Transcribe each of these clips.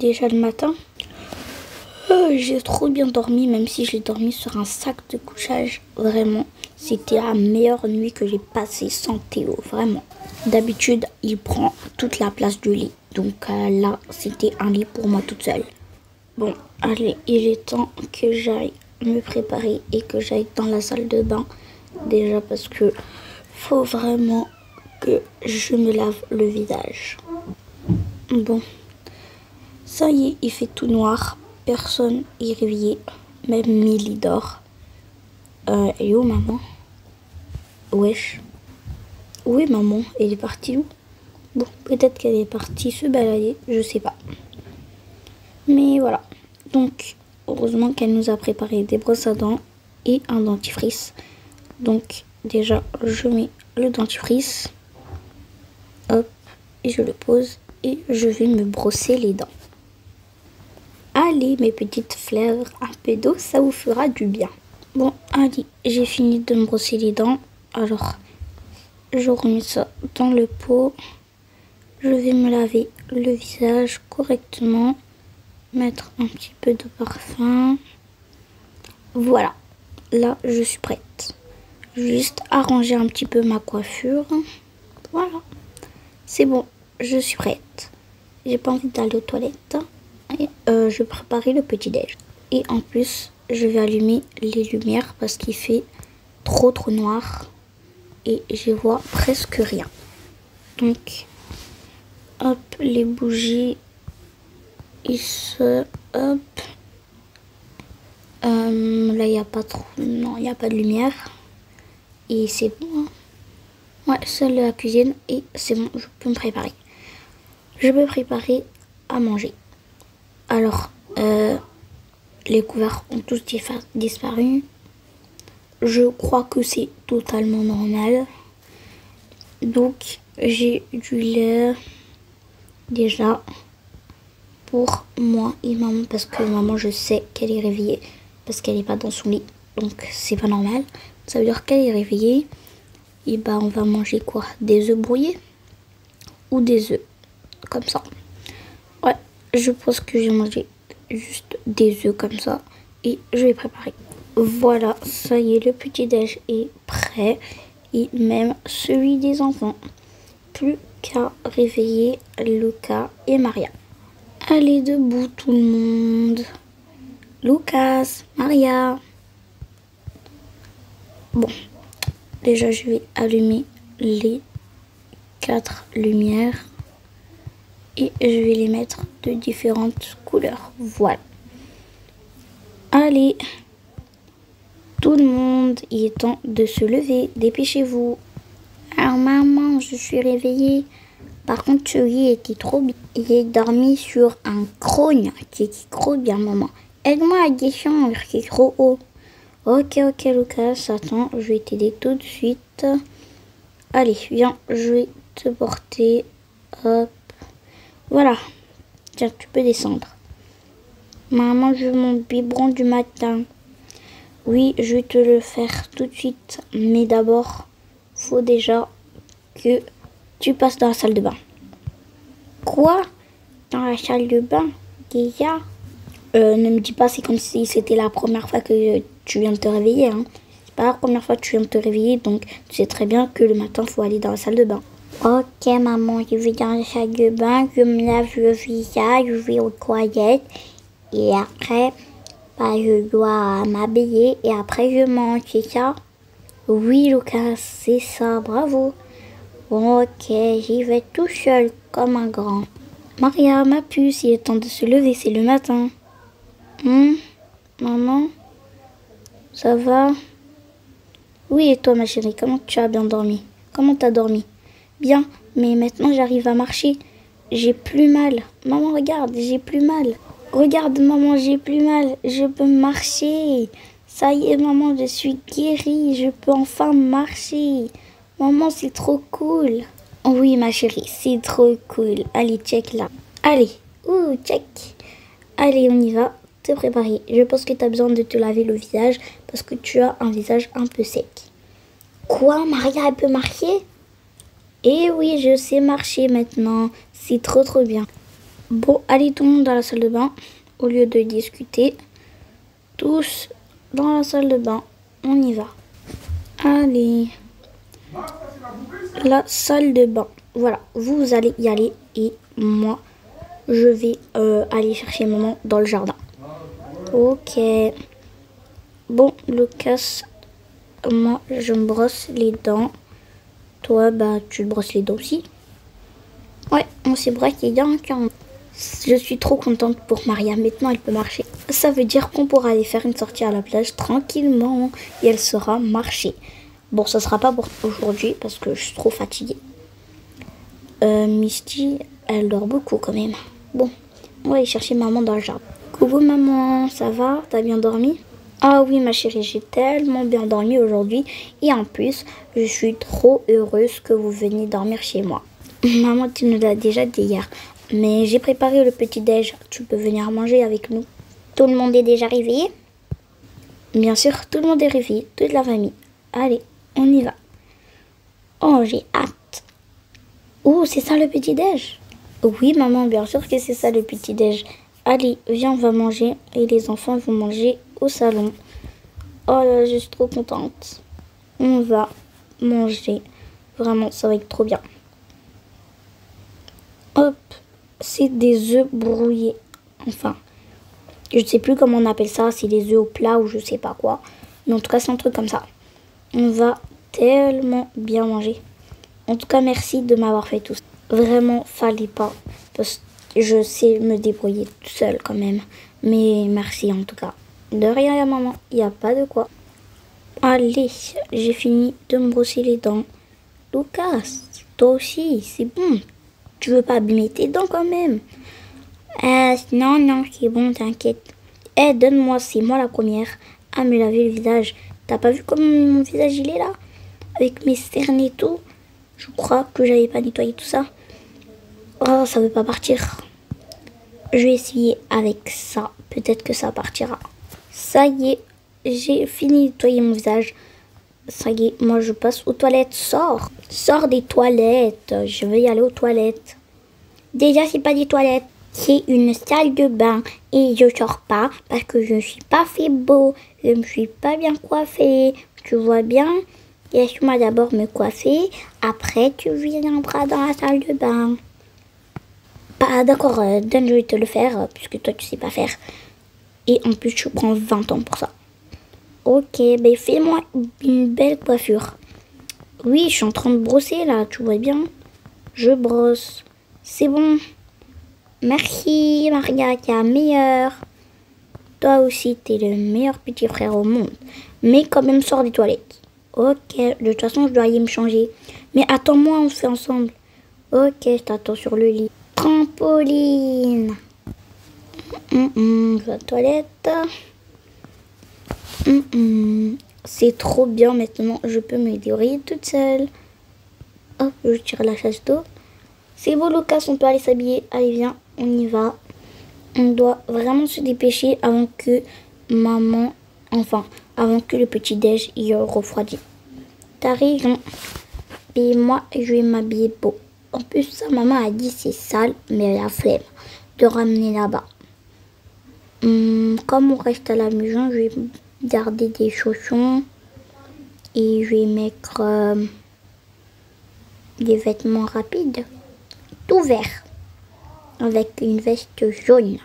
déjà le matin. J'ai trop bien dormi, même si j'ai dormi sur un sac de couchage. Vraiment, c'était la meilleure nuit que j'ai passée sans Théo, vraiment. D'habitude, il prend toute la place du lit. Donc là, c'était un lit pour moi toute seule. Bon, allez, il est temps que j'aille me préparer et que j'aille dans la salle de bain. Déjà parce que faut vraiment que je me lave le visage. Bon, ça y est, il fait tout noir. Personne est réveillé, même Milly dort. Elle est où, maman? Wesh. Où est maman? Elle est partie où? Bon, peut-être qu'elle est partie se balader, je sais pas. Mais voilà. Donc, heureusement qu'elle nous a préparé des brosses à dents et un dentifrice. Donc, déjà, je mets le dentifrice. Hop, et je le pose et je vais me brosser les dents. Allez, mes petites fleurs, un peu d'eau, ça vous fera du bien. Bon, allez, j'ai fini de me brosser les dents. Alors, je remets ça dans le pot. Je vais me laver le visage correctement. Mettre un petit peu de parfum. Voilà, là, je suis prête. Juste arranger un petit peu ma coiffure. Voilà, c'est bon, je suis prête. J'ai pas envie d'aller aux toilettes. Et, je vais préparer le petit-déj. Et en plus, je vais allumer les lumières parce qu'il fait trop noir. Et je vois presque rien. Donc, hop, les bougies. Hop. Là, il n'y a pas trop... Non, il n'y a pas de lumière. Et c'est bon. Hein. Ouais, seule la cuisine. Et c'est bon, je peux me préparer. Je peux préparer à manger. Alors, les couverts ont tous disparu. Je crois que c'est totalement normal. Donc, j'ai du lait déjà pour moi et maman. Parce que maman, je sais qu'elle est réveillée. Parce qu'elle n'est pas dans son lit. Donc, c'est pas normal. Ça veut dire qu'elle est réveillée. Et bah, on va manger quoi? Des œufs brouillés? Ou des œufs? Comme ça. Ouais, je pense que j'ai mangé juste des œufs comme ça. Et je vais préparer. Voilà, ça y est, le petit-déj est prêt. Et même celui des enfants. Plus qu'à réveiller Lucas et Maria. Allez, debout tout le monde. Lucas, Maria. Bon, déjà je vais allumer les 4 lumières. Et je vais les mettre de différentes couleurs. Voilà. Allez, tout le monde, il est temps de se lever. Dépêchez-vous. Alors maman, je suis réveillée. Par contre, Chérie était trop bien. Il est dormi sur un crâne qui est trop bien, maman. Aide-moi à descendre, qui est trop haut. Ok, Lucas, attends, je vais t'aider tout de suite. Allez, viens, je vais te porter. Hop. Voilà. Tiens, tu peux descendre. Maman, je veux mon biberon du matin. Oui, je vais te le faire tout de suite. Mais d'abord, faut déjà que tu passes dans la salle de bain. Quoi? Dans la salle de bain? Déjà? Ne me dis pas, c'est comme si c'était la première fois que tu viens de te réveiller. Hein. C'est pas la première fois que tu viens de te réveiller, donc tu sais très bien que le matin, il faut aller dans la salle de bain. Ok, maman, je vais dans la salle de bain, je me lave le visage, je vais aux toilettes. Et après, bah, je dois m'habiller et après je mange, c'est ça? Oui, Lucas, c'est ça, bravo. Ok, j'y vais tout seul, comme un grand. Maria, ma puce, il est temps de se lever, c'est le matin. Maman, ça va? Oui, et toi, ma chérie, comment tu as bien dormi? Comment t'as dormi? Bien, mais maintenant j'arrive à marcher. J'ai plus mal. Maman, regarde, j'ai plus mal. Regarde, maman, j'ai plus mal. Je peux marcher. Ça y est, maman, je suis guérie. Je peux enfin marcher. Maman, c'est trop cool. Oui, ma chérie, c'est trop cool. Allez, check là. Allez, check. Allez, on y va. Te préparer. Je pense que tu as besoin de te laver le visage parce que tu as un visage un peu sec. Quoi, Maria, elle peut marcher? Eh oui, je sais marcher maintenant. C'est trop bien. Bon, allez tout le monde dans la salle de bain. Au lieu de discuter, tous dans la salle de bain. On y va. Allez. La salle de bain. Voilà, vous allez y aller et moi, je vais aller chercher maman dans le jardin. Ok. Bon, Lucas, moi, je me brosse les dents. Toi, bah, tu te brosses les dents aussi. Ouais, on s'est brossé les dents. Je suis trop contente pour Maria. Maintenant, elle peut marcher. Ça veut dire qu'on pourra aller faire une sortie à la plage tranquillement et elle saura marcher. Bon, ça sera pas pour aujourd'hui parce que je suis trop fatiguée. Misty, elle dort beaucoup quand même. Bon, on va aller chercher maman dans le jardin. Coucou maman, ça va? T'as bien dormi? Ah oui ma chérie, j'ai tellement bien dormi aujourd'hui. Et en plus, je suis trop heureuse que vous veniez dormir chez moi. Maman, tu nous l'as déjà dit hier. Mais j'ai préparé le petit-déj. Tu peux venir manger avec nous. Tout le monde est déjà réveillé? Bien sûr, tout le monde est réveillé. Toute la famille. Allez, on y va. Oh, j'ai hâte. Oh, c'est ça le petit-déj? Oui, maman, bien sûr que c'est ça le petit-déj. Allez, viens, on va manger. Et les enfants vont manger au salon. Oh là, je suis trop contente. On va manger. Vraiment, ça va être trop bien. Hop, c'est des œufs brouillés. Enfin, je ne sais plus comment on appelle ça. C'est des œufs au plat ou je sais pas quoi. Mais en tout cas, c'est un truc comme ça. On va tellement bien manger. En tout cas, merci de m'avoir fait tout ça. Vraiment, fallait pas. Parce que je sais me débrouiller toute seule quand même. Mais merci en tout cas. De rien, maman. Il n'y a pas de quoi. Allez, j'ai fini de me brosser les dents. Lucas, toi aussi, c'est bon. Tu veux pas abîmer tes dents quand même? Non, non, c'est bon, t'inquiète. Donne-moi, c'est moi la première à me laver le visage. T'as pas vu comment mon visage il est là? Avec mes cernes et tout. Je crois que j'avais pas nettoyé tout ça. Oh, ça veut pas partir. Je vais essayer avec ça. Peut-être que ça partira. Ça y est, j'ai fini de nettoyer mon visage. Ça y est, moi je passe aux toilettes. Sors. Sors des toilettes. Je veux y aller aux toilettes. Déjà, c'est pas des toilettes. C'est une salle de bain. Et je sors pas parce que je ne suis pas fait beau. Je ne me suis pas bien coiffée. Tu vois bien? Laisse-moi d'abord me coiffer. Après, tu viendras dans la salle de bain. Bah, d'accord, donne, je vais te le faire. Puisque toi, tu sais pas faire. Et en plus, je prends 20 ans pour ça. Ok, ben fais-moi une belle coiffure. Oui, je suis en train de brosser là, tu vois bien. Je brosse. C'est bon. Merci Maria, t'es la meilleure. Toi aussi, t'es le meilleur petit frère au monde. Mais quand même, sors des toilettes. Ok, de toute façon, je dois aller me changer. Mais attends-moi, on se fait ensemble. Ok, je t'attends sur le lit. Trampoline. Je vais aux toilettes. C'est trop bien maintenant, je peux me débrouiller toute seule. Hop, je tire la chasse d'eau. C'est bon Lucas, on peut aller s'habiller. Allez viens, on y va. On doit vraiment se dépêcher avant que maman, enfin, avant que le petit déj y refroidit. T'as raison. Et moi, je vais m'habiller beau. En plus, sa maman a dit c'est sale, mais elle a la flemme de ramener là-bas. Comme on reste à la maison, je vais garder des chaussons et je vais mettre des vêtements rapides, tout vert, avec une veste jaune.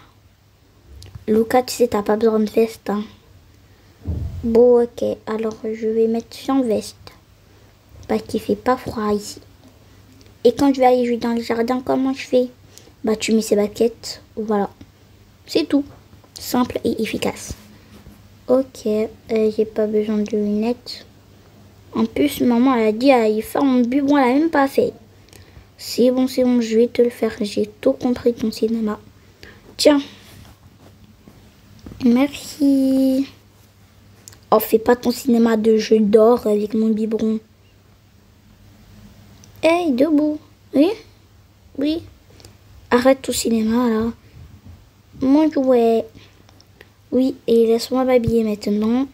Lucas, tu sais, t'as pas besoin de veste, hein. Bon, ok, alors je vais mettre sans veste, parce qu'il fait pas froid ici. Et quand je vais aller jouer dans le jardin, comment je fais? Bah, tu mets ces baskets, voilà. C'est tout, simple et efficace. Ok, j'ai pas besoin de lunettes. En plus, maman elle a dit à y faire mon biberon, elle a même pas fait. C'est bon, je vais te le faire. J'ai tout compris ton cinéma. Tiens. Merci. Oh, fais pas ton cinéma de je dors avec mon biberon. Hey, debout. Oui? Oui. Arrête ton cinéma là. Mon jouet. Oui, et laisse-moi m'habiller maintenant.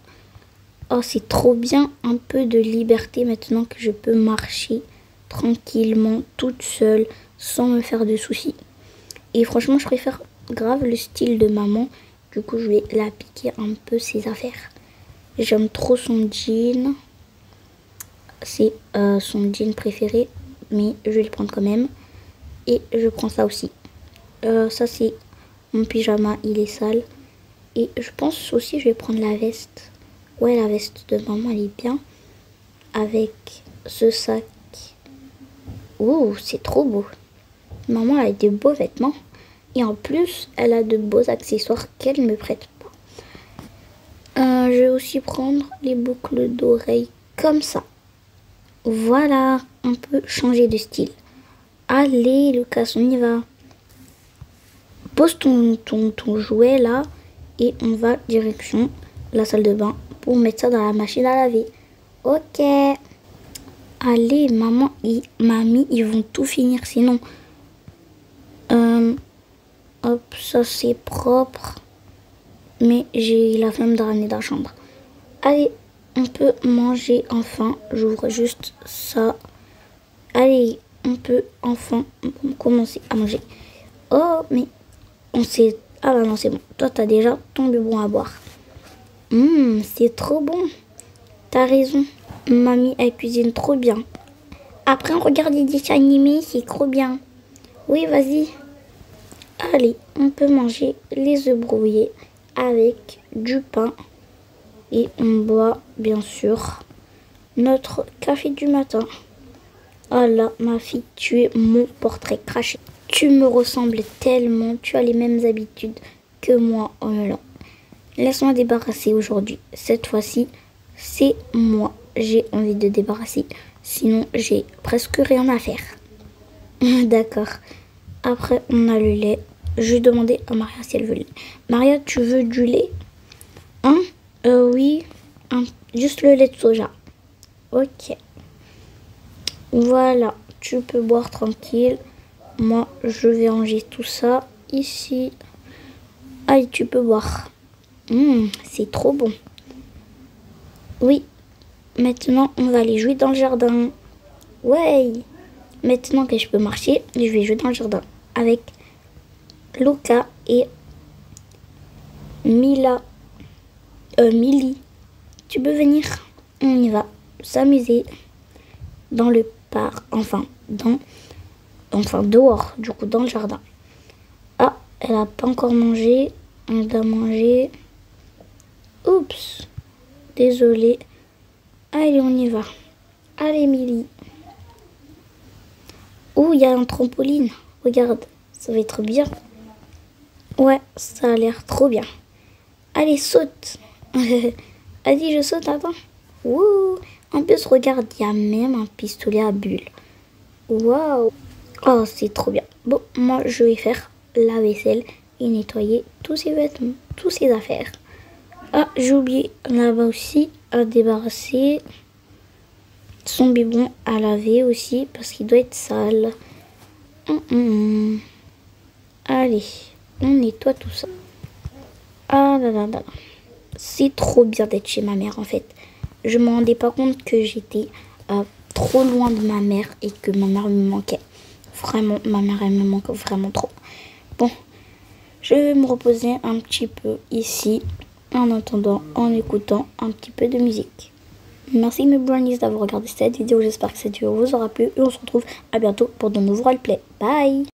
Oh, c'est trop bien, un peu de liberté maintenant que je peux marcher tranquillement, toute seule, sans me faire de soucis. Et franchement, je préfère grave le style de maman. Du coup, je vais la piquer un peu ses affaires. J'aime trop son jean. C'est son jean préféré. Mais je vais le prendre quand même. Et je prends ça aussi. Ça, c'est mon pyjama. Il est sale. Et je pense aussi je vais prendre la veste. Ouais, la veste de maman, elle est bien. Avec ce sac. Ouh, c'est trop beau. Maman a des beaux vêtements. Et en plus, elle a de beaux accessoires qu'elle me prête pas. Je vais aussi prendre les boucles d'oreilles comme ça. Voilà, on peut changer de style. Allez, Lucas, on y va. Pose ton jouet là et on va direction la salle de bain pour mettre ça dans la machine à laver. Ok. Allez, maman et mamie, ils vont tout finir sinon. Hop, ça c'est propre. Mais j'ai la flemme de ramener dans la chambre. Allez, on peut manger enfin. J'ouvre juste ça. Allez, on peut enfin commencer à manger. Oh, mais on sait... Ah bah non, c'est bon. Toi, t'as déjà ton biberon à boire. C'est trop bon. T'as raison. Mamie, elle cuisine trop bien. Après, on regarde des dessins animés, c'est trop bien. Oui, vas-y. Allez, on peut manger les œufs brouillés avec du pain. Et on boit, bien sûr, notre café du matin. Oh là, ma fille, tu es mon portrait craché. Tu me ressembles tellement, tu as les mêmes habitudes que moi. Oh là là. Laisse-moi débarrasser aujourd'hui. Cette fois-ci, c'est moi. J'ai envie de débarrasser. Sinon, j'ai presque rien à faire. D'accord. Après, on a le lait. Je vais demander à Maria si elle veut le lait. Maria, tu veux du lait? Hein? Oui. Juste le lait de soja. Ok. Voilà. Tu peux boire tranquille. Moi, je vais ranger tout ça ici. Allez, tu peux boire. C'est trop bon. Oui. Maintenant, on va aller jouer dans le jardin. Ouais. Maintenant que je peux marcher, je vais jouer dans le jardin avec Luca et Millie. Tu peux venir? On y va s'amuser dans le parc. Enfin, dehors, du coup, dans le jardin. Ah, elle n'a pas encore mangé. Elle doit manger. Oups. Désolée. Allez, on y va. Allez, Millie. Oh, il y a un trampoline. Regarde, ça va être bien. Ouais, ça a l'air trop bien. Allez, saute. Vas-y, je saute, attends. Wouh. En plus, regarde, il y a même un pistolet à bulles. Waouh. Oh, c'est trop bien. Bon, moi, je vais faire la vaisselle et nettoyer tous ces vêtements, tous ces affaires. Ah, j'ai oublié là-bas aussi à débarrasser son biberon à laver aussi parce qu'il doit être sale. Allez, on nettoie tout ça. Ah là là là. C'est trop bien d'être chez ma mère en fait. Je me rendais pas compte que j'étais trop loin de ma mère et que ma mère me manquait. Vraiment, ma mère elle me manque vraiment trop. Bon, je vais me reposer un petit peu ici en attendant, en écoutant un petit peu de musique. Merci mes brownies d'avoir regardé cette vidéo. J'espère que cette vidéo vous aura plu et on se retrouve à bientôt pour de nouveaux roleplays. Bye!